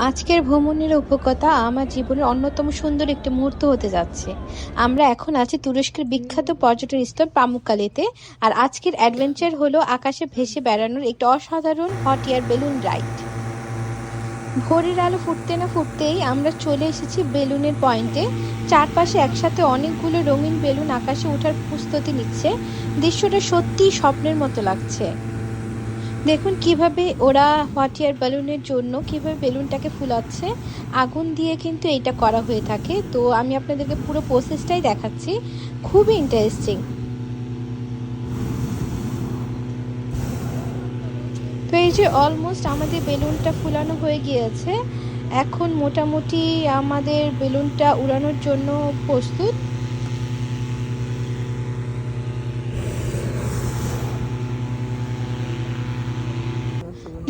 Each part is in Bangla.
আজকের ভ্রমণের অভিজ্ঞতা আমার জীবনের অন্যতম সুন্দর একটি মুহূর্ত হতে যাচ্ছে। আমরা এখন আছি তুরস্কের বিখ্যাত পর্যটন স্থল পামুক্কালেতে। আর আজকের অ্যাডভেঞ্চার হলো আকাশে ভেসে বেড়ানোর একটি অসাধারণ হট এয়ার বেলুন রাইড। ভোরের আলো ফুটতে না ফুটতেই আমরা চলে এসেছি বেলুনের পয়েন্টে। চারপাশে একসাথে অনেকগুলো রঙিন বেলুন আকাশে ওঠার প্রস্তুতি নিচ্ছে। দৃশ্যটা সত্যিই স্বপ্নের মতো লাগছে। দেখুন কিভাবে ওরা হট এয়ার বেলুনের জন্য কিভাবে বেলুনটাকে ফুলাচ্ছে। আগুন দিয়ে কিন্তু এটা করা হয়ে থাকে। তো আমি আপনাদেরকে পুরো প্রসেসটাই দেখাচ্ছি, খুবই ইন্টারেস্টিং। তো এই যে অলমোস্ট আমাদের বেলুনটা ফুলানো হয়ে গিয়েছে। এখন মোটামুটি আমাদের বেলুনটা উড়ানোর জন্য প্রস্তুত।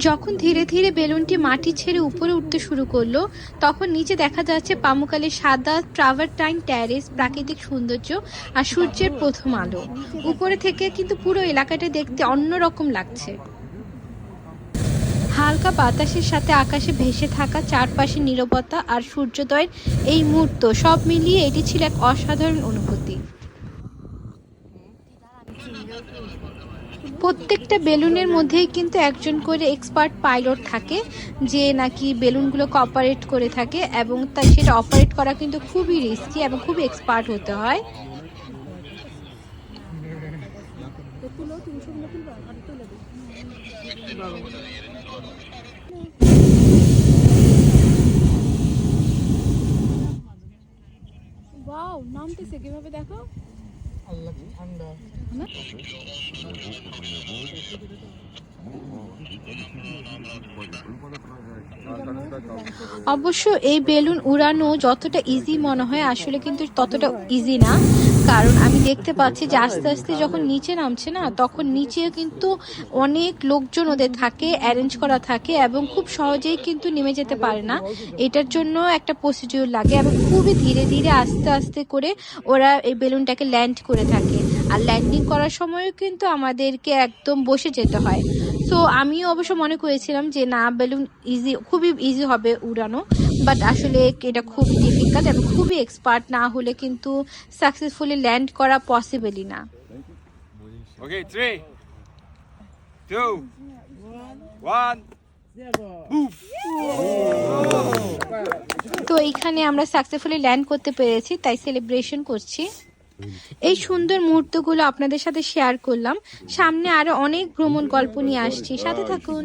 যখন ধীরে ধীরে বেলুনটি মাটি ছেড়ে উপরে উঠতে শুরু করলো, তখন নিচে দেখা যাচ্ছে পামুকালের সাদা ট্রাভারটাইন ট্যারেস, প্রাকৃতিক সৌন্দর্য আর সূর্যের প্রথম আলো। উপরে থেকে কিন্তু পুরো এলাকাটা দেখতে অন্যরকম লাগছে। হালকা বাতাসের সাথে আকাশে ভেসে থাকা চারপাশে নীরবতা আর সূর্যোদয়ের এই মুহূর্ত, সব মিলিয়ে এটি ছিল এক অসাধারণ অনুভূতি। প্রত্যেকটা বেলুনের মধ্যেই কিন্তু একজন করে এক্সপার্ট পাইলট থাকে, যে নাকি বেলুনগুলোকে অপারেট করে থাকে, এবং সেটা অপারেট করা কিন্তু খুবই রিস্কি এবং খুবই এক্সপার্ট হতে হয়। ওয়াও, নামতেছে কিভাবে দেখো। আল্লাহ ঠান্ডা না? অবশ্য এই বেলুন উড়ানো যতটা ইজি মনে হয়, আসলে কিন্তু ততটা ইজি না। কারণ আমি দেখতে পাচ্ছি যে আস্তে আস্তে যখন নিচে নামছে না, তখন নিচে কিন্তু অনেক লোকজন ওদের থাকে, অ্যারেঞ্জ করা থাকে, এবং খুব সহজেই কিন্তু নেমে যেতে পারে না। এটার জন্য একটা প্রসিডিউর লাগে, এবং খুবই ধীরে ধীরে আস্তে আস্তে করে ওরা এই বেলুনটাকে ল্যান্ড করে থাকে। আর ল্যান্ডিং করার সময়ও কিন্তু আমাদেরকে একদম বসে যেতে হয়। সো আমিও অবশ্য মনে করেছিলাম যে না, বেলুন ইজি, খুবই ইজি হবে উড়ানো, বাট আসলে এটা খুব ডিফিকাল্ট এবং খুবই এক্সপার্ট না হলে কিন্তু সাকসেসফুলি ল্যান্ড করা পসিবলই না। Okay, 3, 2, 1. Move. তো এইখানে আমরা সাকসেসফুলি ল্যান্ড করতে পেরেছি, তাই সেলিব্রেশন করছি। এই সুন্দর মুহূর্তগুলো আপনাদের সাথে শেয়ার করলাম। সামনে আরো অনেক ভ্রমণ গল্প নিয়ে আসছি, সাথে থাকুন।